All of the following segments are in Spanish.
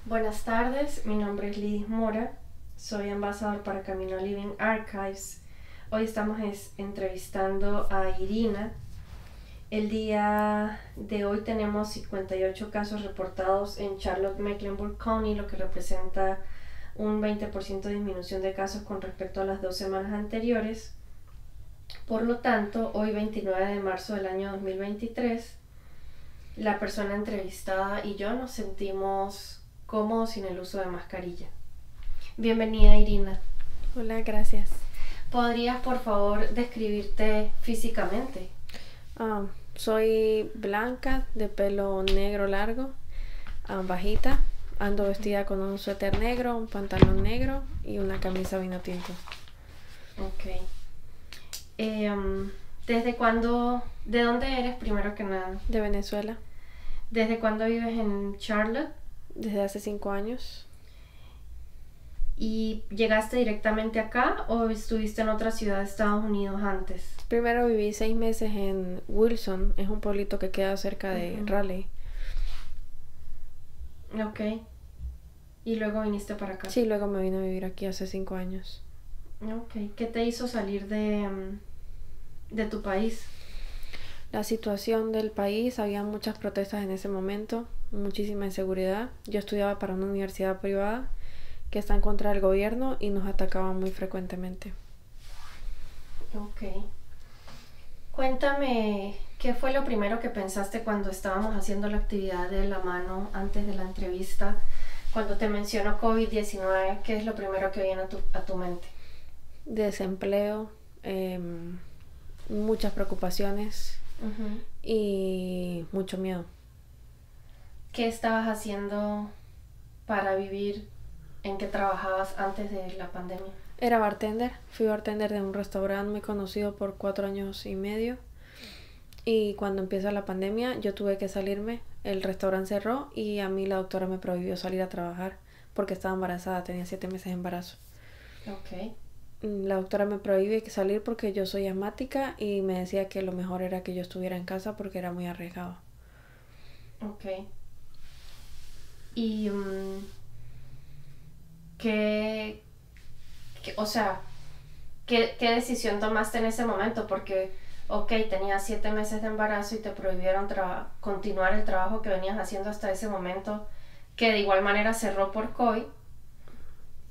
Buenas tardes, mi nombre es Lidis Mora, soy embajador para Camino Living Archives. Hoy estamos entrevistando a Irina. El día de hoy tenemos 58 casos reportados en Charlotte-Mecklenburg County, lo que representa un 20% de disminución de casos con respecto a las 2 semanas anteriores. Por lo tanto, hoy 29 de marzo del año 2023, la persona entrevistada y yo nos sentimos cómodos sin el uso de mascarilla. Bienvenida, Irina. Hola, gracias. ¿Podrías, por favor, describirte físicamente? Soy blanca, de pelo negro largo, bajita. Ando vestida con un suéter negro, un pantalón negro y una camisa vino tinto. Ok. ¿Desde cuándo? ¿De dónde eres, primero que nada? De Venezuela. ¿Desde cuándo vives en Charlotte? Desde hace 5 años. ¿Y llegaste directamente acá o estuviste en otra ciudad de Estados Unidos antes? Primero viví 6 meses en Wilson, es un pueblito que queda cerca de Raleigh. Ok. ¿Y luego viniste para acá? Sí, luego me vine a vivir aquí hace 5 años. Ok. ¿Qué te hizo salir de tu país? La situación del país, había muchas protestas en ese momento, muchísima inseguridad. Yo estudiaba para una universidad privada que está en contra del gobierno y nos atacaban muy frecuentemente. Ok. Cuéntame, ¿qué fue lo primero que pensaste cuando estábamos haciendo la actividad de la mano antes de la entrevista? Cuando te mencionó COVID-19, ¿qué es lo primero que viene a tu mente? Desempleo, muchas preocupaciones y mucho miedo. ¿Qué estabas haciendo para vivir? ¿En qué trabajabas antes de la pandemia? Era bartender, fui bartender de un restaurante muy conocido por 4 años y medio. Y cuando empieza la pandemia yo tuve que salirme, el restaurante cerró y a mí la doctora me prohibió salir a trabajar porque estaba embarazada, tenía 7 meses de embarazo. Ok. La doctora me prohíbe salir porque yo soy asmática y me decía que lo mejor era que yo estuviera en casa porque era muy arriesgado. Ok. Y ¿qué decisión tomaste en ese momento? Porque, ok, tenías 7 meses de embarazo y te prohibieron continuar el trabajo que venías haciendo hasta ese momento, que de igual manera cerró por COVID.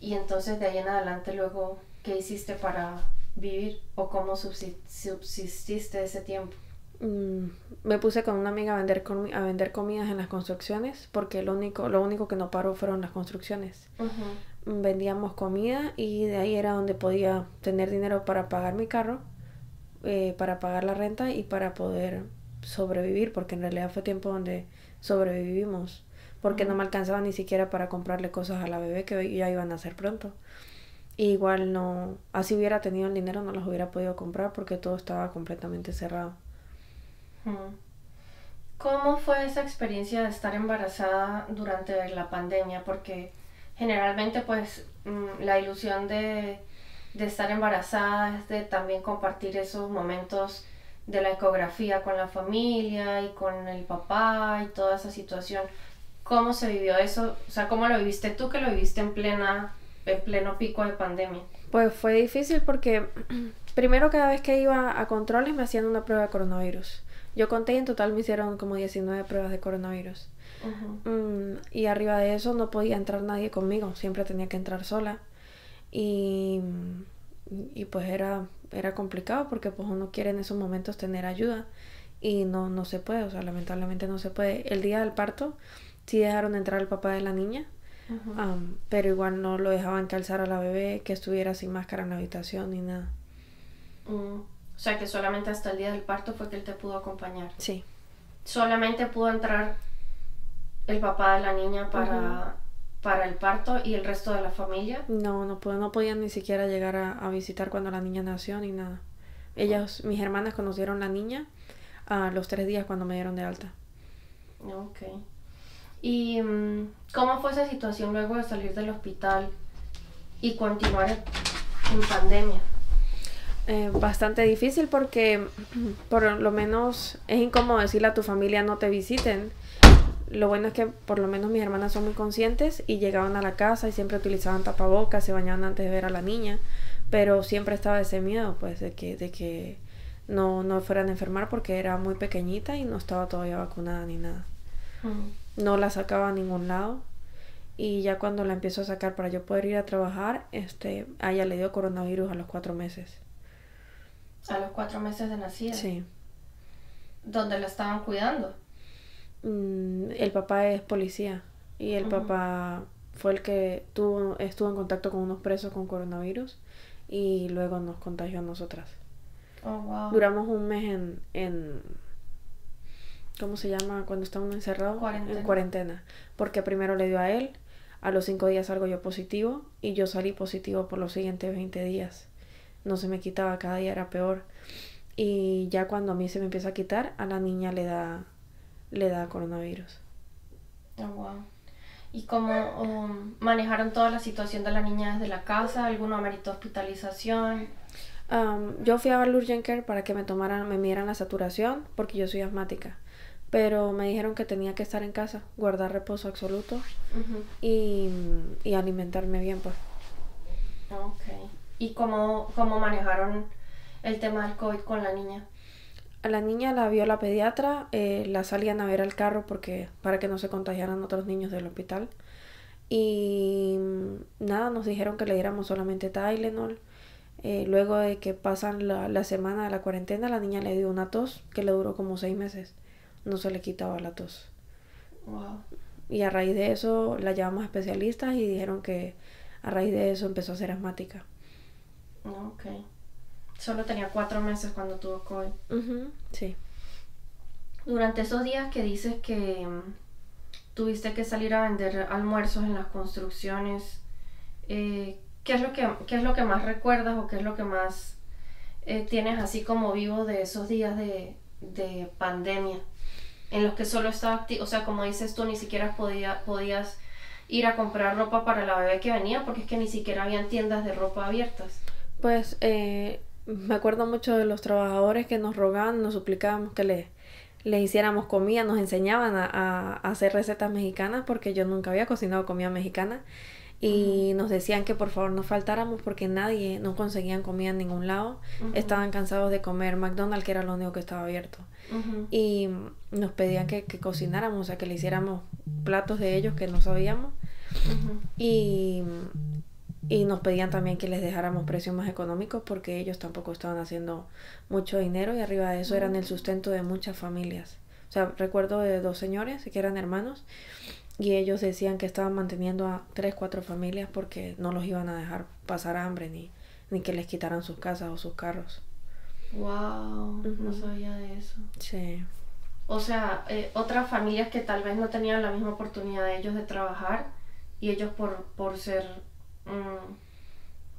Y entonces de ahí en adelante luego, ¿qué hiciste para vivir? ¿O cómo subsististe ese tiempo? Me puse con una amiga a vender comidas en las construcciones porque lo único que no paró fueron las construcciones. Vendíamos comida y de ahí era donde podía tener dinero para pagar mi carro, para pagar la renta y para poder sobrevivir, porque en realidad fue tiempo donde sobrevivimos, porque no me alcanzaba ni siquiera para comprarle cosas a la bebé que ya iban a nacer pronto. Y igual no, así hubiera tenido el dinero no los hubiera podido comprar porque todo estaba completamente cerrado. ¿Cómo fue esa experiencia de estar embarazada durante la pandemia? Porque generalmente pues la ilusión de estar embarazada es de también compartir esos momentos de la ecografía con la familia y con el papá y toda esa situación. ¿Cómo se vivió eso? O sea, ¿cómo lo viviste tú que lo viviste en pleno pico de pandemia? Pues fue difícil porque primero cada vez que iba a controles me hacían una prueba de coronavirus. Yo conté y en total me hicieron como 19 pruebas de coronavirus. Y arriba de eso no podía entrar nadie conmigo, siempre tenía que entrar sola. Y pues era complicado porque pues uno quiere en esos momentos tener ayuda y no se puede, o sea, lamentablemente no se puede. El día del parto sí dejaron entrar al papá de la niña, pero igual no lo dejaban calzar a la bebé, que estuviera sin máscara en la habitación ni nada. O sea, que solamente hasta el día del parto fue que él te pudo acompañar. Sí. Solamente pudo entrar el papá de la niña para el parto y el resto de la familia. No podían ni siquiera llegar a visitar cuando la niña nació ni nada. Mis hermanas conocieron a la niña a los 3 días cuando me dieron de alta. Ok. ¿Y cómo fue esa situación luego de salir del hospital y continuar en pandemia? Bastante difícil porque por lo menos es incómodo decirle a tu familia no te visiten lo bueno es que por lo menos mis hermanas son muy conscientes y llegaban a la casa y siempre utilizaban tapabocas, se bañaban antes de ver a la niña, pero siempre estaba ese miedo, pues, de que no fueran a enfermar porque era muy pequeñita y no estaba todavía vacunada ni nada. No la sacaba a ningún lado. Y ya cuando la empiezo a sacar para yo poder ir a trabajar, a ella le dio coronavirus a los 4 meses. ¿A los 4 meses de nacida? Sí. ¿Dónde la estaban cuidando? El papá es policía y el papá fue el que estuvo en contacto con unos presos con coronavirus y luego nos contagió a nosotras. Oh, wow. Duramos un mes en ¿cómo se llama? Cuando estamos encerrados. En cuarentena. Porque primero le dio a él, a los 5 días salgo yo positivo y yo salí positivo por los siguientes 20 días. No se me quitaba, cada día era peor. Y ya cuando a mí se me empieza a quitar, a la niña le da coronavirus. Oh, wow. ¿Y cómo manejaron toda la situación de la niña desde la casa? ¿Alguno ameritó hospitalización? Yo fui a ver Urgent Care para que me midieran la saturación, porque yo soy asmática. Pero me dijeron que tenía que estar en casa, guardar reposo absoluto y alimentarme bien, pues. Ok. ¿Y cómo manejaron el tema del COVID con la niña? A la niña la vio la pediatra, la salían a ver al carro para que no se contagiaran otros niños del hospital. Y nada, nos dijeron que le diéramos solamente Tylenol. Luego de que pasan la semana de la cuarentena, la niña le dio una tos que le duró como 6 meses. No se le quitaba la tos. Wow. Y a raíz de eso la llevamos a especialistas y dijeron que a raíz de eso empezó a ser asmática. Ok. Solo tenía 4 meses cuando tuvo COVID. Sí. Durante esos días que dices que tuviste que salir a vender almuerzos en las construcciones, ¿qué es lo que más recuerdas o qué es lo que más tienes así como vivo de esos días de pandemia? En los que solo estaba activo, o sea, como dices tú, ni siquiera podías ir a comprar ropa para la bebé que venía porque es que ni siquiera habían tiendas de ropa abiertas. Pues me acuerdo mucho de los trabajadores que nos rogaban, nos suplicábamos que le hiciéramos comida, nos enseñaban a hacer recetas mexicanas porque yo nunca había cocinado comida mexicana y nos decían que por favor no faltáramos porque no conseguían comida en ningún lado. Estaban cansados de comer McDonald's, que era lo único que estaba abierto. Y nos pedían que cocináramos, o sea, que le hiciéramos platos de ellos que no sabíamos. Y nos pedían también que les dejáramos precios más económicos porque ellos tampoco estaban haciendo mucho dinero y arriba de eso eran el sustento de muchas familias. O sea, recuerdo de 2 señores que eran hermanos y ellos decían que estaban manteniendo a 3, 4 familias porque no los iban a dejar pasar hambre ni que les quitaran sus casas o sus carros. Wow, no sabía de eso. Sí. O sea, otras familias que tal vez no tenían la misma oportunidad de ellos de trabajar y ellos por ser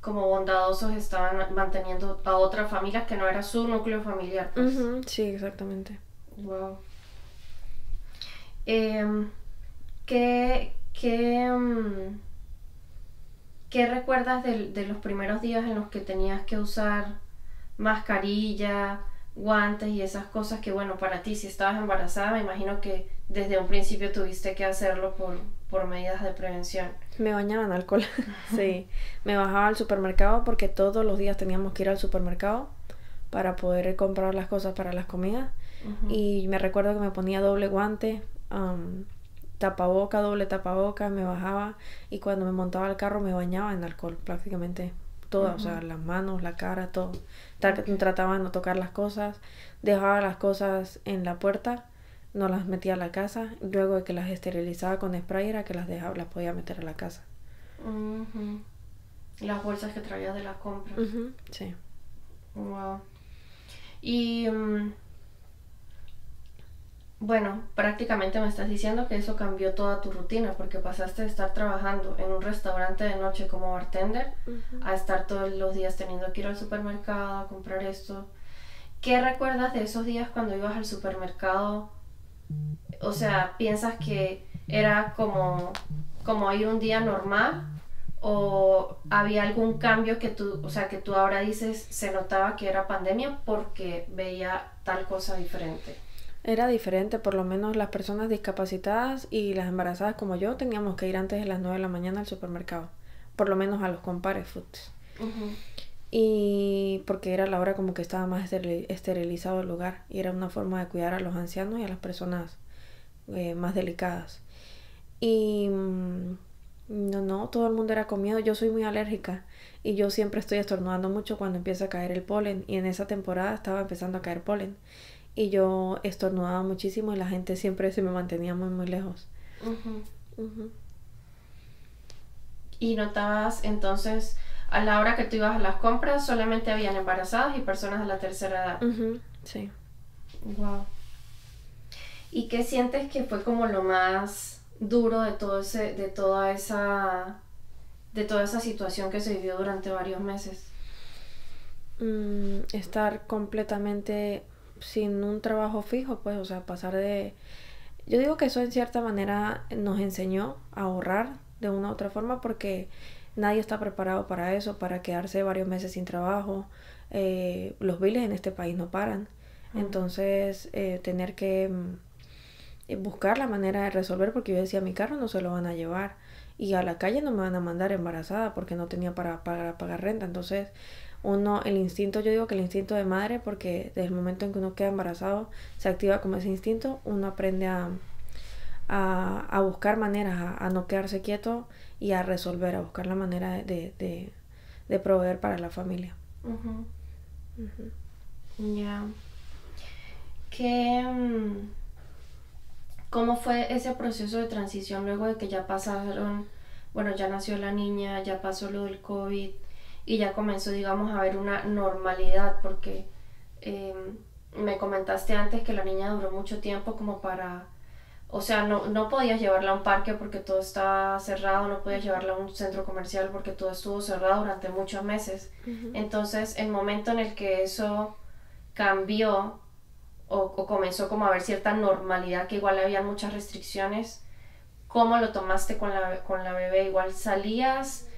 como bondadosos estaban manteniendo a otras familias que no era su núcleo familiar, pues. Sí, exactamente. Wow. ¿Qué recuerdas de los primeros días en los que tenías que usar mascarilla, guantes y esas cosas que, bueno, para ti si estabas embarazada me imagino que desde un principio tuviste que hacerlo por medidas de prevención? Me bañaba en alcohol. Sí, me bajaba al supermercado porque todos los días teníamos que ir al supermercado para poder comprar las cosas para las comidas. Y me recuerdo que me ponía doble guante, doble tapaboca, me bajaba y cuando me montaba al carro me bañaba en alcohol prácticamente toda, o sea, las manos, la cara, todo. Trataba de no tocar las cosas, dejaba las cosas en la puerta, no las metía a la casa, luego de que las esterilizaba con spray era que las podía meter a la casa. Las bolsas que traías de la compra. Sí. Wow. Y bueno, prácticamente me estás diciendo que eso cambió toda tu rutina porque pasaste de estar trabajando en un restaurante de noche como bartender a estar todos los días teniendo que ir al supermercado a comprar esto. ¿Qué recuerdas de esos días cuando ibas al supermercado? O sea, ¿piensas que era como ir un día normal? ¿O había algún cambio que tú ahora dices se notaba que era pandemia porque veía tal cosa diferente? Era diferente, por lo menos las personas discapacitadas y las embarazadas como yo teníamos que ir antes de las 9 de la mañana al supermercado, por lo menos a los Compare Foods. Y porque era la hora como que estaba más esterilizado el lugar y era una forma de cuidar a los ancianos y a las personas más delicadas. Y no, todo el mundo era con miedo. Yo soy muy alérgica y yo siempre estoy estornudando mucho cuando empieza a caer el polen, y en esa temporada estaba empezando a caer polen y yo estornudaba muchísimo y la gente siempre se me mantenía muy muy lejos. Y notabas entonces, a la hora que tú ibas a las compras, solamente habían embarazadas y personas de la tercera edad. Sí. Wow. ¿Y qué sientes que fue como lo más duro de de toda esa situación que se vivió durante varios meses? Estar completamente sin un trabajo fijo, pues, o sea, pasar de... Yo digo que eso en cierta manera nos enseñó a ahorrar de una u otra forma, porque nadie está preparado para eso, para quedarse varios meses sin trabajo. Los biles en este país no paran. Entonces, tener que buscar la manera de resolver, porque yo decía, mi carro no se lo van a llevar y a la calle no me van a mandar embarazada porque no tenía para pagar renta. Entonces el instinto, yo digo que el instinto de madre, porque desde el momento en que uno queda embarazado se activa como ese instinto, uno aprende a buscar maneras, a no quedarse quieto y a resolver, a buscar la manera de proveer para la familia. Ya. ¿Cómo fue ese proceso de transición luego de que ya pasaron, bueno, ya nació la niña, ya pasó lo del COVID y ya comenzó, digamos, a haber una normalidad? Porque me comentaste antes que la niña duró mucho tiempo como para... O sea, no podías llevarla a un parque porque todo estaba cerrado, no podías llevarla a un centro comercial porque todo estuvo cerrado durante muchos meses. Entonces, el momento en el que eso cambió o comenzó como a haber cierta normalidad, que igual había muchas restricciones, ¿cómo lo tomaste con la bebé? ¿Igual salías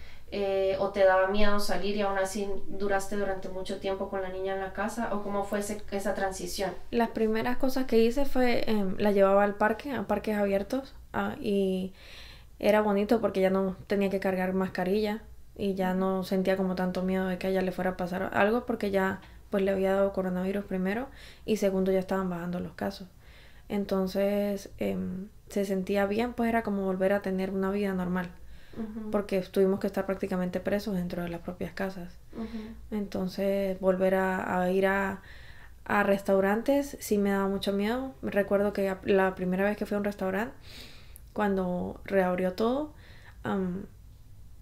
o te daba miedo salir y aún así duraste durante mucho tiempo con la niña en la casa? ¿O cómo fue esa transición? Las primeras cosas que hice fue, la llevaba al parque, a parques abiertos, y era bonito porque ya no tenía que cargar mascarilla y ya no sentía como tanto miedo de que a ella le fuera a pasar algo, porque ya pues le había dado coronavirus primero y segundo ya estaban bajando los casos. Entonces se sentía bien, pues era como volver a tener una vida normal, porque tuvimos que estar prácticamente presos dentro de las propias casas. Entonces volver a ir a restaurantes sí me daba mucho miedo. Me recuerdo que la primera vez que fui a un restaurante, cuando reabrió todo,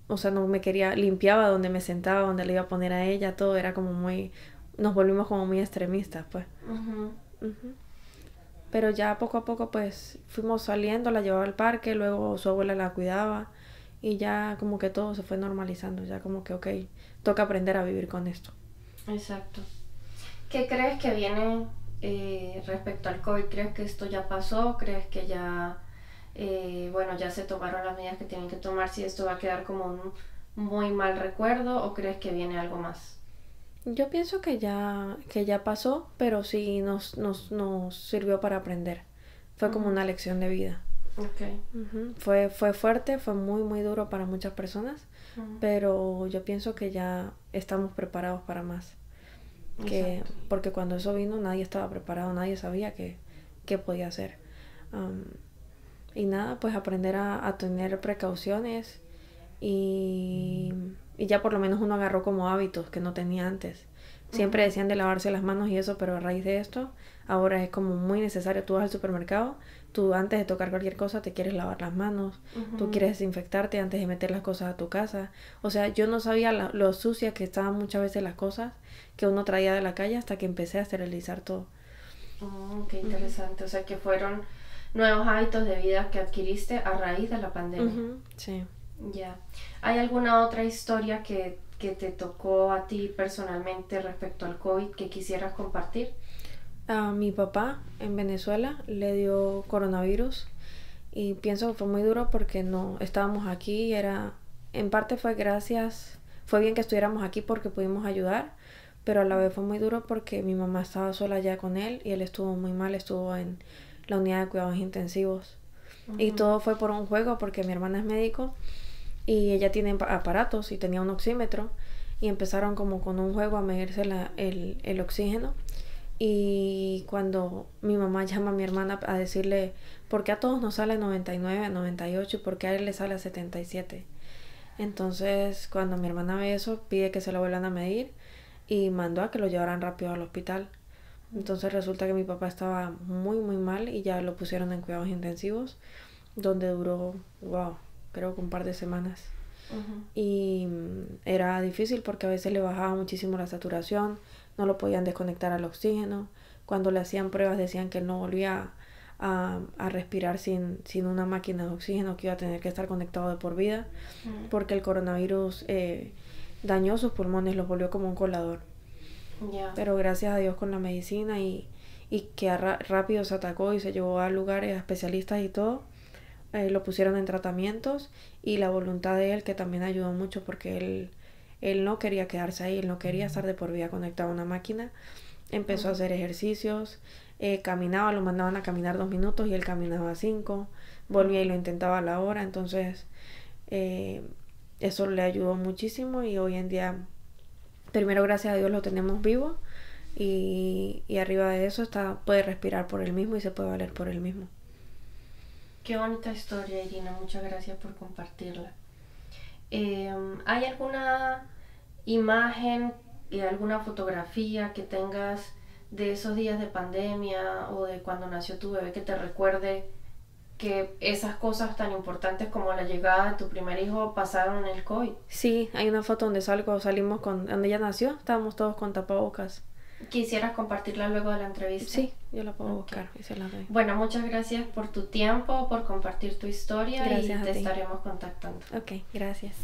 o sea, no me quería, limpiaba donde me sentaba, donde le iba a poner a ella, todo era como muy, nos volvimos como muy extremistas, pues. Pero ya poco a poco pues fuimos saliendo, la llevaba al parque, luego su abuela la cuidaba y ya como que todo se fue normalizando, ya como que ok, toca aprender a vivir con esto. Exacto. ¿Qué crees que viene respecto al COVID? ¿Crees que esto ya pasó? ¿Crees que ya, bueno, ya se tomaron las medidas que tienen que tomar? ¿Si esto va a quedar como un muy mal recuerdo o crees que viene algo más? Yo pienso que ya pasó, pero sí nos sirvió para aprender. Fue como una lección de vida. Okay. Fue fuerte, fue muy muy duro para muchas personas, pero yo pienso que ya estamos preparados para más. Porque cuando eso vino nadie estaba preparado, nadie sabía qué podía hacer. Y nada, pues aprender a tener precauciones y ya por lo menos uno agarró como hábitos que no tenía antes. Siempre decían de lavarse las manos y eso, pero a raíz de esto ahora es como muy necesario. Tú vas al supermercado, tú antes de tocar cualquier cosa te quieres lavar las manos, tú quieres desinfectarte antes de meter las cosas a tu casa. O sea, yo no sabía lo sucias que estaban muchas veces las cosas que uno traía de la calle hasta que empecé a esterilizar todo. Oh, qué interesante. O sea, que fueron nuevos hábitos de vida que adquiriste a raíz de la pandemia. Sí. Ya. ¿Hay alguna otra historia que te tocó a ti personalmente respecto al COVID que quisieras compartir? A mi papá en Venezuela le dio coronavirus y pienso que fue muy duro porque no estábamos aquí. En parte fue bien que estuviéramos aquí porque pudimos ayudar, pero a la vez fue muy duro porque mi mamá estaba sola ya con él y él estuvo muy mal, estuvo en la unidad de cuidados intensivos. Y todo fue por un juego porque mi hermana es médico y ella tiene aparatos y tenía un oxímetro y empezaron como con un juego a medirse el oxígeno. Y cuando mi mamá llama a mi hermana a decirle por qué a todos nos sale 99, 98 y por qué a él le sale 77. Entonces cuando mi hermana ve eso pide que se lo vuelvan a medir y mandó a que lo llevaran rápido al hospital. Entonces resulta que mi papá estaba muy muy mal y ya lo pusieron en cuidados intensivos, donde duró, wow, creo que un par de semanas. Y era difícil porque a veces le bajaba muchísimo la saturación, no lo podían desconectar al oxígeno. Cuando le hacían pruebas decían que él no volvía a respirar sin una máquina de oxígeno, que iba a tener que estar conectado de por vida, porque el coronavirus dañó sus pulmones, los volvió como un colador. Pero gracias a Dios con la medicina y que rápido se atacó y se llevó a lugares, a especialistas y todo, lo pusieron en tratamientos, y la voluntad de él, que también ayudó mucho porque él no quería quedarse ahí, él no quería estar de por vida conectado a una máquina. Empezó a hacer ejercicios, caminaba, lo mandaban a caminar 2 minutos y él caminaba 5, volvía y lo intentaba a la hora. Entonces eso le ayudó muchísimo y hoy en día, primero gracias a Dios lo tenemos vivo y arriba de eso puede respirar por él mismo y se puede valer por él mismo. Qué bonita historia, Irina, muchas gracias por compartirla. ¿Hay alguna imagen y alguna fotografía que tengas de esos días de pandemia o de cuando nació tu bebé que te recuerde que esas cosas tan importantes como la llegada de tu primer hijo pasaron en el COVID? Sí, hay una foto donde salimos donde ella nació, estábamos todos con tapabocas. ¿Quisieras compartirla luego de la entrevista? Sí, yo la puedo buscar y se la doy. Bueno, muchas gracias por tu tiempo, por compartir tu historia. Gracias y te a ti. Estaremos contactando. Ok, gracias.